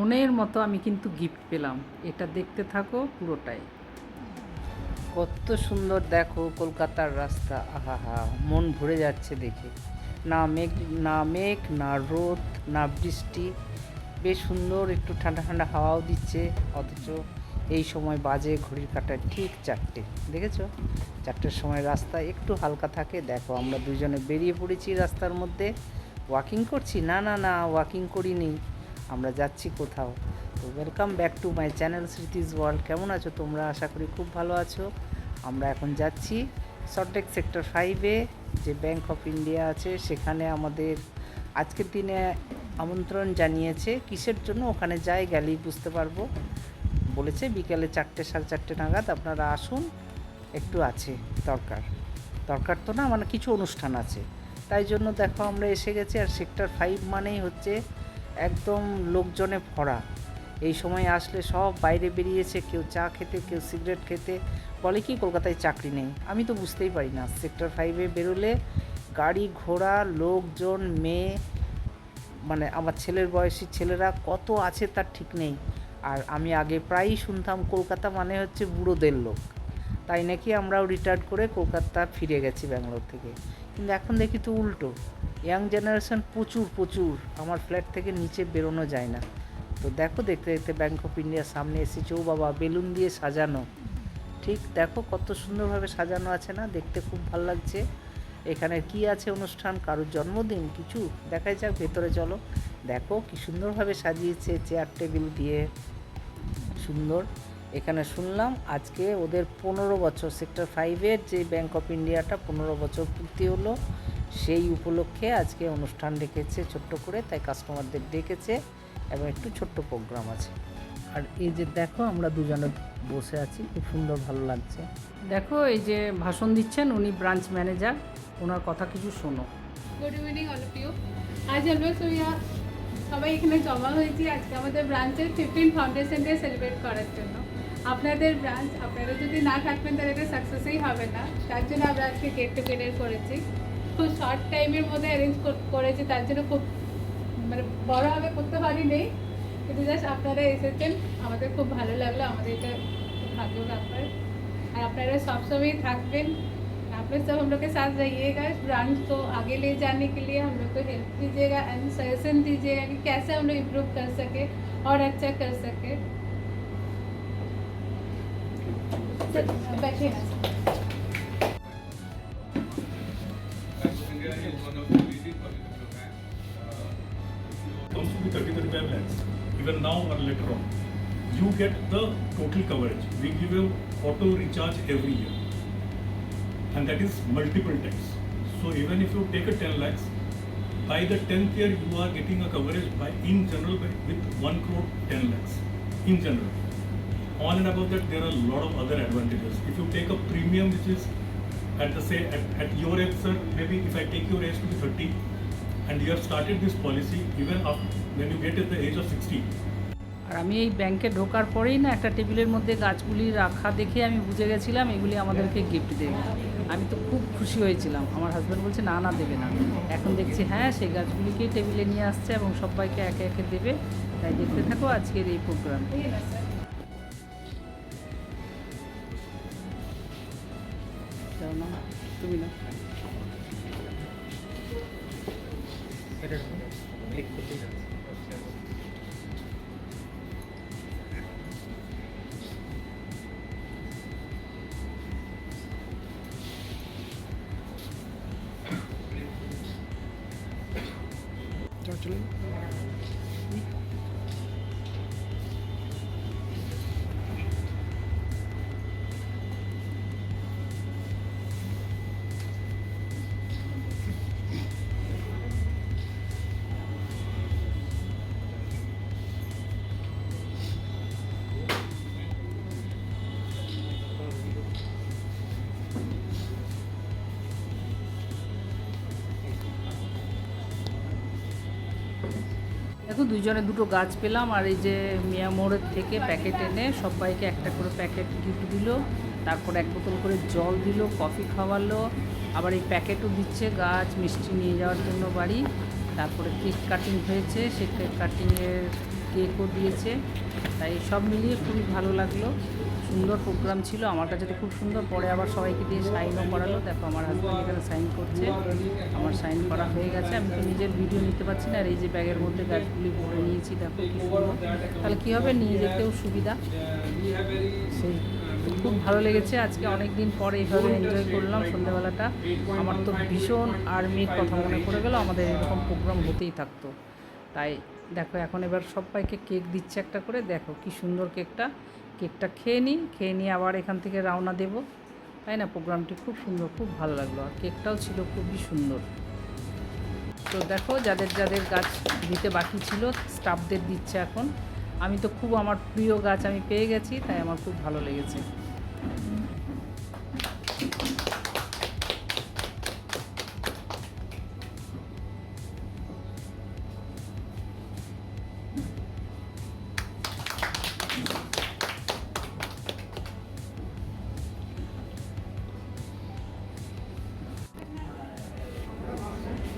মনের মতো আমি কিন্তু গিফট পেলাম। এটা দেখতে থাকো পুরোটাই। কত সুন্দর দেখো কলকাতার রাস্তা, আহা মন ভরে যাচ্ছে দেখে। না মেঘ, না মেঘ, না রোদ, না বৃষ্টি, বেশ সুন্দর, একটু ঠান্ডা ঠান্ডা হাওয়াও দিচ্ছে। অথচ এই সময় বাজে ঘড়ির কাঁটায় ঠিক 4টে, দেখেছো? 4টের সময় রাস্তা একটু হালকা থাকে। দেখো আমরা দুজনে বেরিয়ে পড়েছি রাস্তার মধ্যে। ওয়াকিং করছি? না না না, ওয়াকিং করিনি, আমরা যাচ্ছি কোথাও। তো welcome back to my channel Smriti's world. কেমন আছো তোমরা? আশা করি খুব ভালো আছো। আমরা এখন যাচ্ছি সল্টলেক সেক্টর 5-এ, যে ব্যাংক অফ ইন্ডিয়া আছে সেখানে আমাদের আজকের দিনে আমন্ত্রণ জানিয়েছে। কিসের জন্য ওখানে যাই গেলেই বুঝতে পারবো। বলেছে বিকেলে 4টে, 4:30 নাগাদ আপনারা আসুন, একটু আছে দরকার তো না, মানে কিছু অনুষ্ঠান আছে, তাই জন্য দেখো আমরা এসে গেছি। আর সেক্টর 5 মানেই হচ্ছে একদম লোকজনে ভরা। এই সময় আসলে সব বাইরে বেরিয়েছে, কেউ চা খেতে, কেউ সিগারেট খেতে। বলে কি কলকাতায় চাকরি নেই? আমি তো বুঝতেই পারি না। সেক্টর 5-এ বেরোলে গাড়ি ঘোড়া, লোকজন, মেয়ে, মানে আমার ছেলের বয়সী ছেলেরা কত আছে তার ঠিক নেই। আর আমি আগে প্রায়ই শুনতাম কলকাতা মানে হচ্ছে বুড়োদের লোক, তাই নাকি আমরাও রিটায়ার্ড করে কলকাতা ফিরে গেছি ব্যাঙ্গালোর থেকে। কিন্তু এখন দেখি তো উল্টো, ইয়াং জেনারেশন প্রচুর। আমার ফ্ল্যাট থেকে নিচে বেরোনো যায় না। তো দেখো দেখতে দেখতে ব্যাংক অফ ইন্ডিয়ার সামনে এসেছে। ও বাবা, বেলুন দিয়ে সাজানো, ঠিক দেখো কত সুন্দরভাবে সাজানো আছে না, দেখতে খুব ভালো লাগছে। এখানে কি আছে অনুষ্ঠান? কারোর জন্মদিন? কিছু দেখাই যাক, ভেতরে চলো। দেখো কি সুন্দরভাবে সাজিয়েছে, চেয়ার টেবিল দিয়ে সুন্দর। এখানে শুনলাম আজকে ওদের 15 বছর, সেক্টর 5-এর যে ব্যাংক অফ ইন্ডিয়াটা 15 বছর পূর্তি হলো। সেই উপলক্ষে আজকে অনুষ্ঠান রেখেছে ছোট্ট করে, তাই কাস্টমারদের ডেকেছে এবং একটু ছোট্ট প্রোগ্রাম আছে। আর এই যে দেখো আমরা দুজনে বসে আছি, খুব সুন্দর, ভালো লাগছে। দেখো এই যে ভাষণ দিচ্ছেন উনি ব্রাঞ্চ ম্যানেজার, ওনার কথা কিছু শোনো। Good evening all of you. আজ আমরা সবাই এখানে জমা হয়েছি আজকে আমাদের ব্রাঞ্চের 15 ফাউন্ডেশন ডে সেলিব্রেট করার জন্য। আপনাদের ব্রাঞ্চ, আপনারা যদি না থাকবেন তাহলে এটা সাকসেসই হবে না। তার জন্য আমরা আজকে গেট টুগেদার করেছি। খুব শর্ট টাইমের মধ্যে অ্যারেঞ্জ করেছি, তার জন্য খুব মানে বড়োভাবে করতে পারিনি, কিন্তু জাস্ট আপনারা এসেছেন, আমাদের খুব ভালো লাগলো। আমাদের এটা খুব ভাগ্য ব্যাপার। আর আপনারা সবসময় থাকবেন, आप लोग सब हम लोग के साथ रहिएगा। ब्रांच को आगे ले जाने के लिए हम लोग को हेल्प कीजिएगा एंड सजेशन दीजिएगा कि कैसे हम लोग इम्प्रूव कर सके और अच्छा कर सके। बैठिए ना। Comes to be 30-35 lakhs. Even now or later on, you get the total coverage. We give you auto recharge every year, and that is multiple times. So even if you take a 10 lakhs, by the 10th year you are getting a coverage by in general with 1 crore 10 lakhs in general. On and above that, there are a lot of other advantages. If you take a premium which is at your age, sir, maybe if I take your age to be 30 and you have started this policy, even after when you get at the age of 60. আর আমি এই ব্যাংকে ঢোকার পরেই না একটা টেবিলের মধ্যে গাছগুলি রাখা দেখে আমি বুঝে গেছিলাম এগুলি আমাদেরকে গিফট দেবে। আমি তো খুব খুশি হয়েছিলাম। আমার হাজব্যান্ড বলছে না না দেবে না, এখন দেখছি হ্যাঁ সেই গাছগুলিকেই টেবিলে নিয়ে আসছে এবং সবাইকে একে একে দেবে। তাই দেখতে থাকো আজকের এই প্রোগ্রাম। তুমি না চলে দেখো দুজনে দুটো গাছ পেলাম। আর এই যে মিয়া মোড়ের থেকে প্যাকেট এনে সবাইকে একটা করে প্যাকেট গিফট দিল, তারপর 1 বোতল করে জল দিল, কফি খাওয়ালো, আবার এই প্যাকেটও দিচ্ছে গাছ মিষ্টি নিয়ে যাওয়ার জন্য বাড়ি। তারপরে কেক কাটিং হয়েছে, সেই কেক কাটিংয়ের কেকও দিয়েছে, তাই সব মিলিয়ে খুবই ভালো লাগলো। সুন্দর প্রোগ্রাম ছিল, আমার কাছে তো খুব সুন্দর। পরে আবার সবাইকে দিয়ে সাইনও করালো। দেখো আমার হাজব্যান্ড এখানে সাইন করছে, আমার সাইন করা হয়ে গেছে। আমি তো নিজের ভিডিও নিতে পারছি না, আর এই যে ব্যাগের মধ্যে গাছগুলি ভরে নিয়েছি, দেখো কি সুন্দর। তাহলে কী হবে, নিয়ে যেতেও সুবিধা। সেই খুব ভালো লেগেছে। আজকে অনেক দিন পরে এইভাবে এনজয় করলাম সন্ধ্যাবেলাটা। আমার তো ভীষণ আর্মির কথা মনে পড়ে গেল, আমাদের এরকম প্রোগ্রাম হতেই থাকতো। তাই দেখো এখন এবার সবাইকে কেক দিচ্ছে একটা করে। দেখো কি সুন্দর কেকটা খেয়ে নিয়ে আবার এখান থেকে রওনা দেব, তাই না? প্রোগ্রামটি খুব সুন্দর, খুব ভালো লাগলো, আর কেকটাও ছিল খুবই সুন্দর। তো দেখো যাদের যাদের গাছ দিতে বাকি ছিল স্টাফদের দিচ্ছে এখন। আমি তো খুব, আমার প্রিয় গাছ আমি পেয়ে গেছি, তাই আমার খুব ভালো লেগেছে।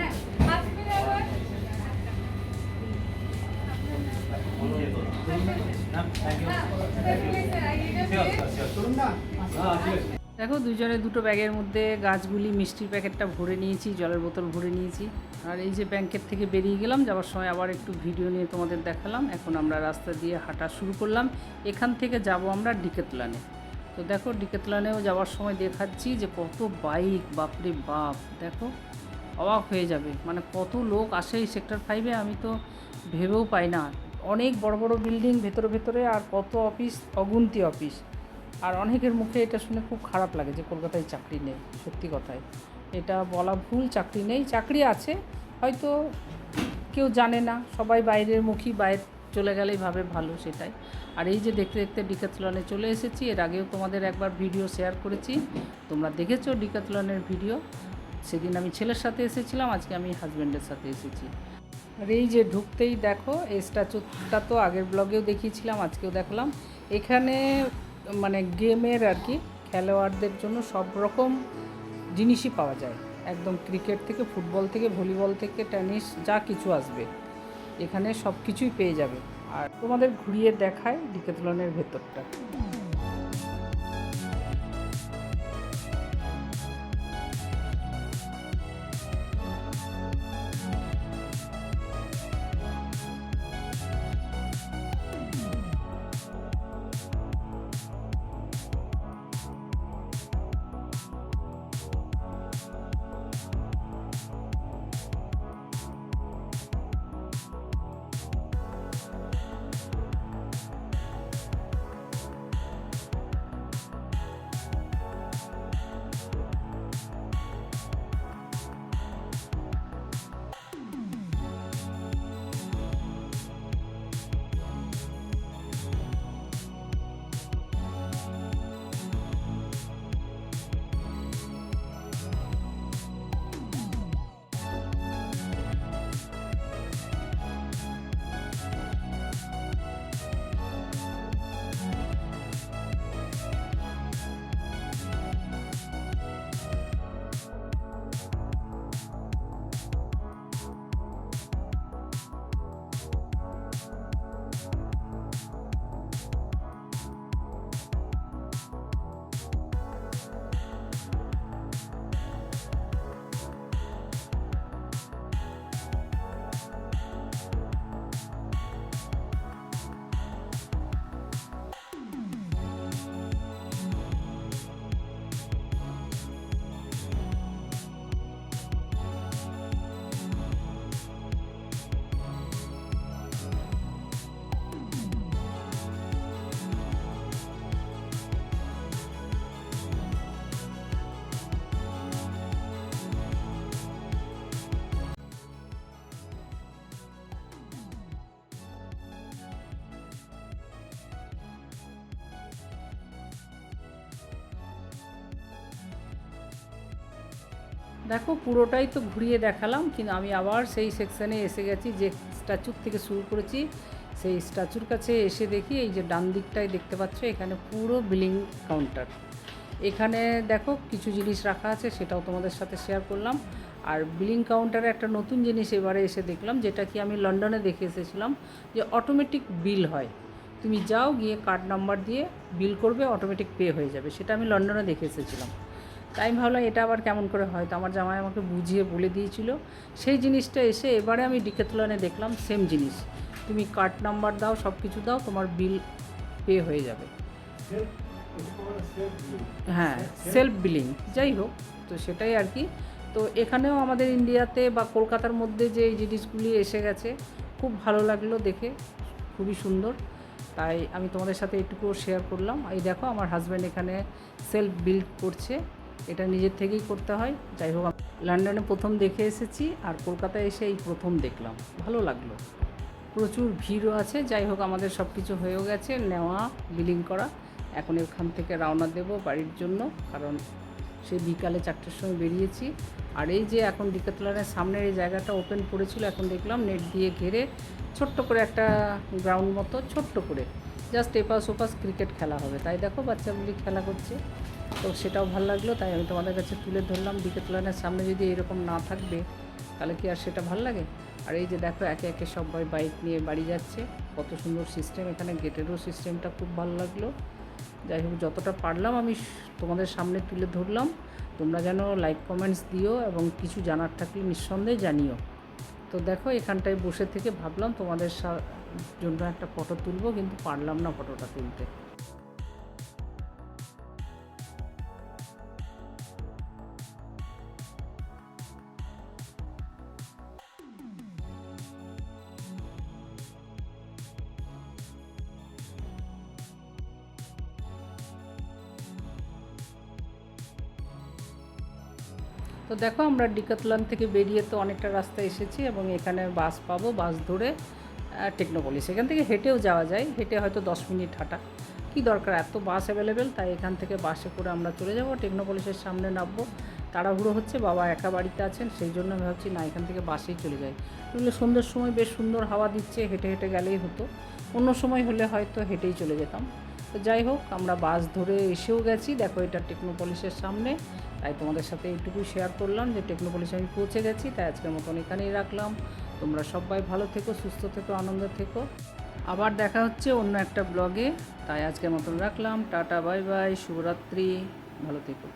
হ্যাঁ, আসবেন আবার। দেখো দুজনে দুটো ব্যাগের মধ্যে গাছগুলি, মিষ্টির প্যাকেটটা ভরে নিয়েছি, জলের বোতল ভরে নিয়েছি। আর এই যে ব্যাংকের থেকে বেরিয়ে গেলাম, যাওয়ার সময় আবার একটু ভিডিও নিয়ে তোমাদের দেখালাম। এখন আমরা রাস্তা দিয়ে হাঁটা শুরু করলাম। এখান থেকে যাব আমরা ডিকেতলানে। তো দেখো ডিকেতলানেও যাওয়ার সময় দেখাচ্ছি যে কত বাইক, বাপরে বাপ, দেখো অবাক হয়ে যাবে, মানে কত লোক আসে এই সেক্টর 5-এ, আমি তো ভেবেও পাই না। অনেক বড় বড় বিল্ডিং ভেতরে, আর কত অফিস, অগুন্তি অফিস। আর অনেকের মুখে এটা শুনে খুব খারাপ লাগে যে কলকাতায় চাকরি নেই। সত্যি কথাই এটা বলা ভুল, চাকরি নেই, চাকরি আছে, হয়তো কেউ জানে না, সবাই বাইরের মুখী, বাইরে চলে গেলেই ভাবে ভালো, সেটাই। আর এই যে দেখতে দেখতে ডিকাথলনে চলে এসেছি। এর আগেও তোমাদের একবার ভিডিও শেয়ার করেছি, তোমরা দেখেছো ডিকাথলনের ভিডিও। সেদিন আমি ছেলের সাথে এসেছিলাম, আজকে আমি হাজব্যান্ডের সাথে এসেছি। আর এই যে ঢুকতেই দেখো এই স্ট্যাচুটা তো আগের ব্লগেও দেখিয়েছিলাম, আজকেও দেখলাম। এখানে মানে গেমের আর কি, খেলোয়াড়দের জন্য সব রকম জিনিসই পাওয়া যায়, একদম ক্রিকেট থেকে, ফুটবল থেকে, ভলিবল থেকে, টেনিস, যা কিছু আসবে এখানে সব কিছুই পেয়ে যাবে। আর তোমাদের ঘুরিয়ে দেখায় ডিকাথলনের ভেতরটা। দেখো পুরোটাই তো ঘুরিয়ে দেখালাম, কিন্তু আমি আবার সেই সেকশানে এসে গেছি যে স্ট্যাচুর থেকে শুরু করেছি। সেই স্ট্যাচুর কাছে এসে দেখি এই যে ডান দিকটায় দেখতে পাচ্ছ, এখানে পুরো বিলিং কাউন্টার। এখানে দেখো কিছু জিনিস রাখা আছে, সেটাও তোমাদের সাথে শেয়ার করলাম। আর বিলিং কাউন্টারে একটা নতুন জিনিস এবারে এসে দেখলাম, যেটা কি আমি লন্ডনে দেখে এসেছিলাম, যে অটোমেটিক বিল হয়। তুমি যাও, গিয়ে কার্ড নাম্বার দিয়ে বিল করবে, অটোমেটিক পে হয়ে যাবে। সেটা আমি লন্ডনে দেখে এসেছিলাম। তাই আমি ভাবলাম এটা আবার কেমন করে হয়, তো আমার জামাই আমাকে বুঝিয়ে বলে দিয়েছিল। সেই জিনিসটা এসে এবারে আমি ডিক্যাথলনে দেখলাম সেম জিনিস। তুমি কার্ড নাম্বার দাও, সব কিছু দাও, তোমার বিল পে হয়ে যাবে। হ্যাঁ, সেলফ বিলিং, যাই হোক, তো সেটাই আর কি। তো এখানেও আমাদের ইন্ডিয়াতে বা কলকাতার মধ্যে যে এই জিনিসগুলি এসে গেছে, খুব ভালো লাগলো দেখে, খুবই সুন্দর। তাই আমি তোমাদের সাথে একটুকু শেয়ার করলাম। এই দেখো, আমার হাজব্যান্ড এখানে সেলফ বিল্ড করছে, এটা নিজের থেকেই করতে হয়। যাই হোক, লন্ডনে প্রথম দেখে এসেছি, আর কলকাতায় এসে এই প্রথম দেখলাম, ভালো লাগলো। প্রচুর ভিড়ও আছে। যাই হোক, আমাদের সব কিছু হয়েও গেছে, নেওয়া, বিলিং করা। এখন এখান থেকে রওনা দেব বাড়ির জন্য, কারণ সেই বিকালে 4টের সময় বেরিয়েছি। আর এই যে এখন ডিক্যাথলনের সামনের এই জায়গাটা ওপেন করেছিল, এখন দেখলাম নেট দিয়ে ঘিরে ছোট্ট করে একটা গ্রাউন্ড মতো, ছোট্ট করে জাস্ট এপাশ ওপাশ ক্রিকেট খেলা হবে। তাই দেখো বাচ্চাগুলি খেলা করছে, তো সেটাও ভালো লাগলো। তাই আমি তোমাদের কাছে তুলে ধরলাম। ডিক্যাথলনের সামনে যদি এরকম না থাকবে, তাহলে কি আর সেটা ভালো লাগে? আর এই যে দেখো, একে একে সবাই বাইক নিয়ে বাড়ি যাচ্ছে, কত সুন্দর সিস্টেম। এখানে গেটেরও সিস্টেমটা খুব ভালো লাগলো। যাই হোক, যতটা পারলাম আমি তোমাদের সামনে তুলে ধরলাম। তোমরা যেন লাইক কমেন্টস দিও, এবং কিছু জানার থাকলে নিঃসন্দেহে জানিও। তো দেখো, এখানটায় বসে থেকে ভাবলাম তোমাদের জন্য একটা ফটো তুলবো, কিন্তু পারলাম না ফটোটা তুলতে। তো দেখো, আমরা ডিক্যাথলন থেকে বেরিয়ে তো অনেকটা রাস্তা এসেছি, এবং এখানে বাস পাবো। বাস ধরে টেকনোপলিস, এখান থেকে হেঁটেও যাওয়া যায়, হেঁটে হয়তো 10 মিনিট হাঁটা। কী দরকার, এত বাস অ্যাভেলেবেল। তাই এখান থেকে বাসে করে আমরা চলে যাব, টেকনোপলিসের সামনে নামবো। তাড়াহুড়ো হচ্ছে, বাবা একা বাড়িতে আছেন, সেই জন্য আমি ভাবছি না, এখান থেকে বাসেই চলে যাই। তাহলে সন্ধ্যের সময় বেশ সুন্দর হাওয়া দিচ্ছে, হেঁটে হেঁটে গেলেই হতো। অন্য সময় হলে হয়তো হেঁটেই চলে যেতাম। তো যাই হোক, আমরা বাস ধরে এসেও গেছি। দেখো, এটা টেকনোপলিসের সামনে। তাই তোমাদের সাথে এইটুকুই শেয়ার করলাম যে টেকনোপলিসে আমি পৌঁছে গেছি। তাই আজকের মতন এখানেই রাখলাম। তোমরা সবাই ভালো থেকো, সুস্থ থেকো, আনন্দে থেকো। আবার দেখা হচ্ছে অন্য একটা ব্লগে। তাই আজকের মতন রাখলাম। টাটা, বাই বাই, শুভরাত্রি, ভালো থেকো।